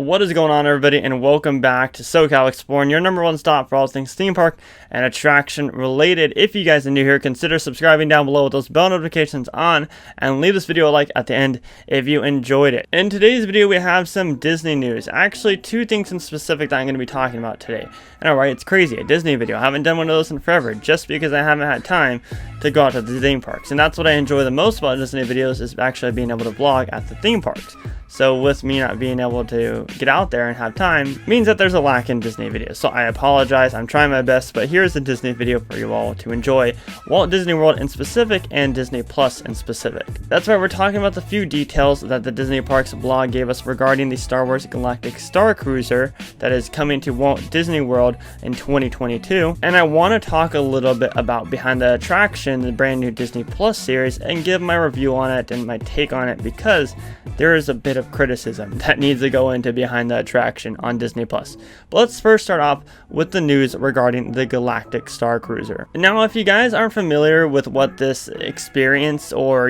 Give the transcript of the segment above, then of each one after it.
What is going on, everybody, and welcome back to SoCal Exploring, your number one stop for all things theme park and attraction related. If you guys are new here, consider subscribing down below with those bell notifications on, and leave this video a like at the end if you enjoyed it. In today's video, we have some Disney news. Actually, two things in specific that I'm going to be talking about today. And alright, it's crazy, a Disney video. I haven't done one of those in forever, just because I haven't had time to go out to the theme parks. And that's what I enjoy the most about Disney videos, is actually being able to vlog at the theme parks. So with me not being able to get out there and have time means that there's a lack in Disney videos. So I apologize, I'm trying my best, but here's a Disney video for you all to enjoy. Walt Disney World in specific and Disney Plus in specific. That's right, we're talking about the few details that the Disney Parks blog gave us regarding the Star Wars Galactic Star Cruiser that is coming to Walt Disney World in 2022. And I want to talk a little bit about Behind the Attraction, the brand new Disney Plus series, and give my review on it and my take on it, because there is a bit of criticism that needs to go into Behind the Attraction on Disney Plus. But let's first start off with the news regarding the Galactic Star Cruiser. Now, if you guys aren't familiar with what this experience, or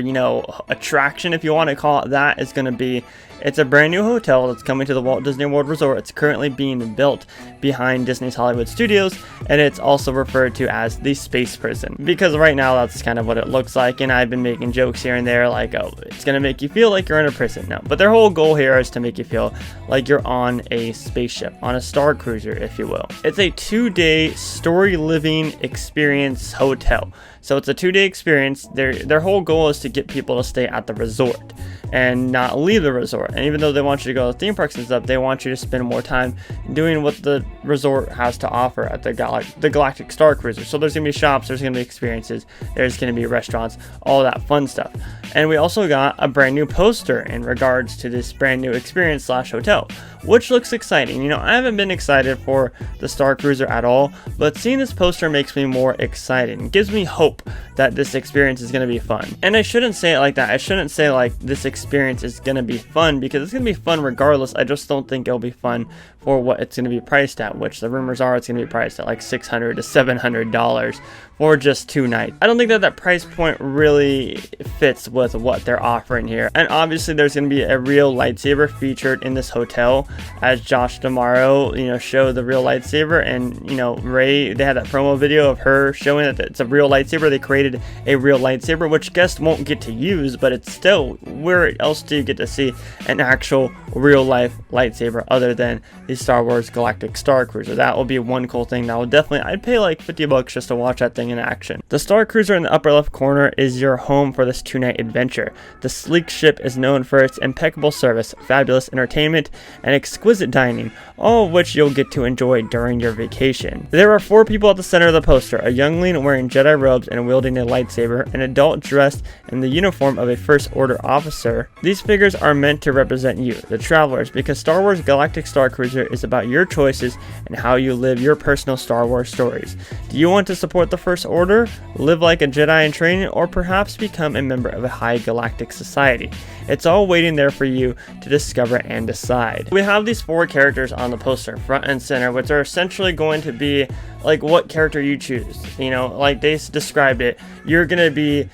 attraction, if you want to call it that, is going to be, it's a brand new hotel that's coming to the Walt Disney World Resort. It's currently being built behind Disney's Hollywood Studios, and it's also referred to as the Space Prison, because right now that's kind of what it looks like. And I've been making jokes here and there like, oh, it's gonna make you feel like you're in a prison. No, but their whole goal here is to make you feel like you're on a spaceship, on a star cruiser, if you will. It's a 2-day story living experience hotel. So it's a 2-day experience. Their whole goal is to get people to stay at the resort and not leave the resort. And even though they want you to go to theme parks and stuff, they want you to spend more time doing what the resort has to offer at the Galactic Star Cruiser. So there's going to be shops, there's going to be experiences, there's going to be restaurants, all that fun stuff. And we also got a brand new poster in regards to this brand new experience slash hotel, which looks exciting. I haven't been excited for the Star Cruiser at all, but seeing this poster makes me more excited. It gives me hope that this experience is going to be fun. And I shouldn't say it like that. I shouldn't say like this experience is going to be fun, because it's going to be fun regardless. I just don't think it'll be fun for what it's going to be priced at, which the rumors are it's going to be priced at like $600 to $700 for just 2 nights. I don't think that price point really fits with what they're offering here. And obviously there's going to be a real lightsaber featured in this hotel, as Josh D'Amaro, showed the real lightsaber. And Rey, they had that promo video of her showing that it's a real lightsaber. They created a real lightsaber, which guests won't get to use, but it's still, where else do you get to see an actual real life lightsaber other than the Star Wars Galactic Star Cruiser? That will be one cool thing. That will definitely, I'd pay like $50 just to watch that thing in action. The Star Cruiser in the upper left corner is your home for this 2-night adventure. The sleek ship is known for its impeccable service, fabulous entertainment, and exquisite dining, all of which you'll get to enjoy during your vacation. There are 4 people at the center of the poster: a youngling wearing Jedi robes and wielding a lightsaber, an adult dressed in the uniform of a First Order officer. These figures are meant to represent you, the travelers, because Star Wars Galactic Star Cruiser is about your choices and how you live your personal Star Wars stories. Do you want to support the First Order, live like a Jedi in training, or perhaps become a member of a high galactic society? It's all waiting there for you to discover and decide. We have these 4 characters on the poster, front and center, which are essentially going to be like what character you choose. Like they described it, you're going to be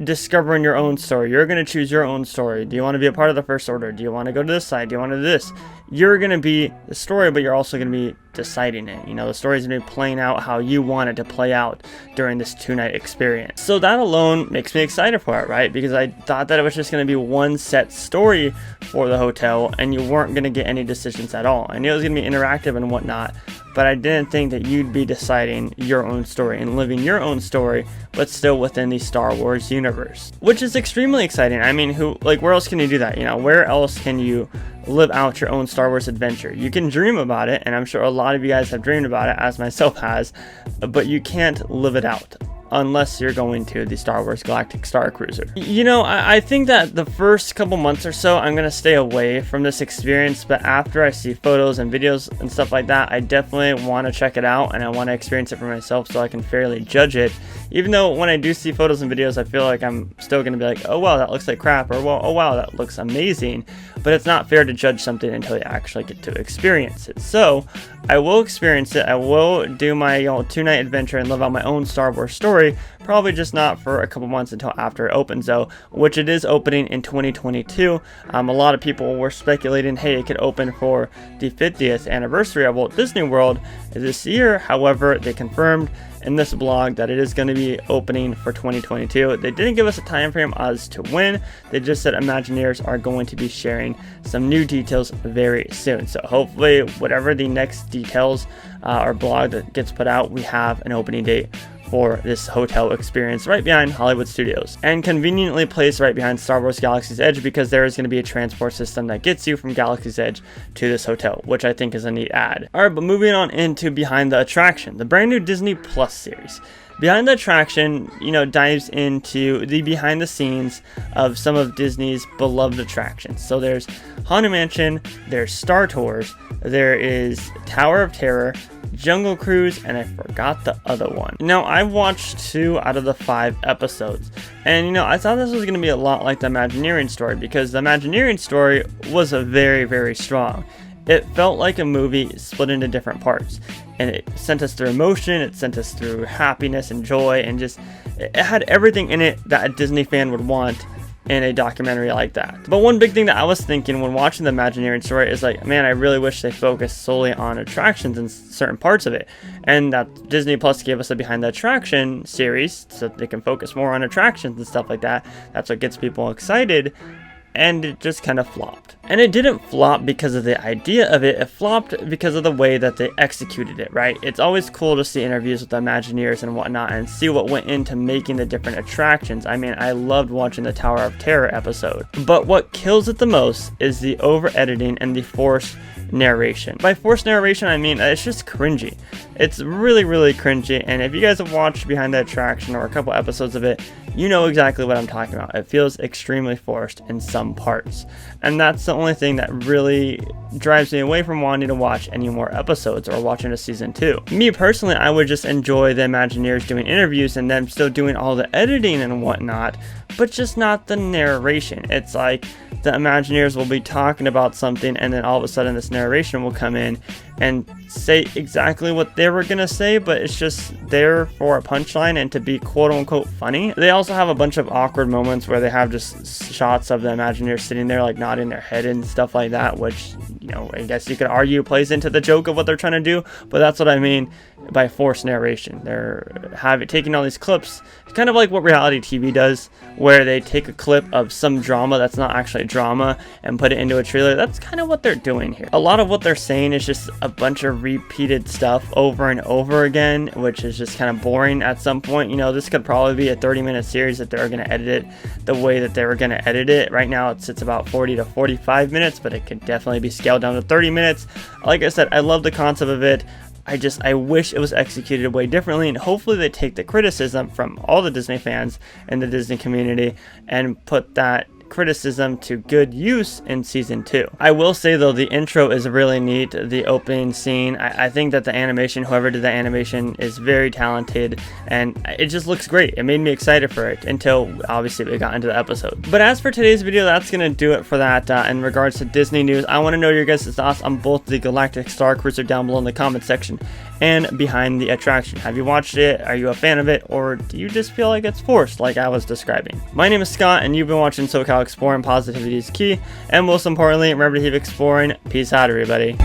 discovering your own story. You're going to choose your own story. Do you want to be a part of the First Order? Do you want to go to this side? Do you want to do this? You're going to be the story, but you're also going to be deciding it. The story's going to be playing out how you want it to play out during this 2-night experience. So that alone makes me excited for it, right? Because I thought that it was just going to be one set story for the hotel, and you weren't going to get any decisions at all. I knew it was going to be interactive and whatnot, but I didn't think that you'd be deciding your own story and living your own story, but still within the Star Wars universe, which is extremely exciting. I mean, where else can you do that? Where else can you live out your own Star Wars adventure? You can dream about it, and I'm sure a lot of you guys have dreamed about it, as myself has, but you can't live it out unless you're going to the Star Wars Galactic Star Cruiser. I think that the first couple months or so, I'm going to stay away from this experience, but after I see photos and videos and stuff like that, I definitely want to check it out, and I want to experience it for myself so I can fairly judge it. Even though when I do see photos and videos, I feel like I'm still going to be like, oh wow, that looks like crap, or well, oh wow, that looks amazing. but it's not fair to judge something until you actually get to experience it. So I will experience it. I will do my 2-night adventure and live out my own Star Wars story, probably just not for a couple months until after it opens though, which it is opening in 2022. A lot of people were speculating, hey, it could open for the 50th anniversary of Walt Disney World this year. However, they confirmed in this blog that it is going to be opening for 2022. They didn't give us a time frame as to when. They just said Imagineers are going to be sharing some new details very soon. So hopefully whatever the next details or blog that gets put out, we have an opening date for this hotel experience right behind Hollywood Studios, and conveniently placed right behind Star Wars Galaxy's Edge, because there is going to be a transport system that gets you from Galaxy's Edge to this hotel, which I think is a neat add. Alright, but moving on into Behind the Attraction, the brand new Disney Plus series. Behind the Attraction, dives into the behind the scenes of some of Disney's beloved attractions. So there's Haunted Mansion, there's Star Tours, there is Tower of Terror, Jungle Cruise, and I forgot the other one. Now, I watched 2 out of the 5 episodes, and I thought this was going to be a lot like the Imagineering story, because the Imagineering story was a very, very strong. It felt like a movie split into different parts, and it sent us through emotion, it sent us through happiness and joy, and just it had everything in it that a Disney fan would want in a documentary like that. But one big thing that I was thinking when watching the Imagineering story is like, man, I really wish they focused solely on attractions in certain parts of it, and that Disney Plus gave us a Behind the Attraction series so they can focus more on attractions and stuff like that. That's what gets people excited. And it just kind of flopped. And it didn't flop because of the idea of it, it flopped because of the way that they executed it, right? It's always cool to see interviews with the Imagineers and whatnot and see what went into making the different attractions. I mean, I loved watching the Tower of Terror episode. But what kills it the most is the over-editing and the forced narration. By forced narration, I mean it's just cringy. It's really, really cringy, and if you guys have watched Behind the Attraction or a couple episodes of it, you know exactly what I'm talking about. It feels extremely forced in some parts, and that's the only thing that really drives me away from wanting to watch any more episodes or watching a season 2. Me personally, I would just enjoy the Imagineers doing interviews and them still doing all the editing and whatnot, but just not the narration. It's like the Imagineers will be talking about something, and then all of a sudden this narration will come in and say exactly what they were gonna say, but it's just there for a punchline and to be quote-unquote funny. They also have a bunch of awkward moments where they have just shots of the Imagineers sitting there like nodding their head and stuff like that, which, I guess you could argue plays into the joke of what they're trying to do, but that's what I mean by forced narration. They're taking all these clips, kind of like what reality TV does, where they take a clip of some drama that's not actually drama and put it into a trailer. That's kind of what they're doing here. A lot of what they're saying is just a bunch of repeated stuff over and over again, which is just kind of boring at some point. This could probably be a 30-minute series if they're going to edit it the way that they were going to edit it. Right now it sits about 40 to 45 minutes, but it could definitely be scaled down to 30 minutes. Like I said, I love the concept of it. I wish it was executed way differently, and hopefully they take the criticism from all the Disney fans and the Disney community and put that criticism to good use in season 2. I will say though, the intro is really neat. The opening scene, I think that the animation, whoever did the animation, is very talented, and it just looks great. It made me excited for it until obviously we got into the episode. But as for today's video, that's gonna do it for that. In regards to Disney news, I want to know your guys' thoughts on both the Galactic Star Cruiser down below in the comment section and Behind the Attraction. Have you watched it? Are you a fan of it? Or do you just feel like it's forced like I was describing? My name is Scott, and you've been watching SoCal Exploring. Positivity is key, and most importantly, remember to keep exploring. Peace out, everybody.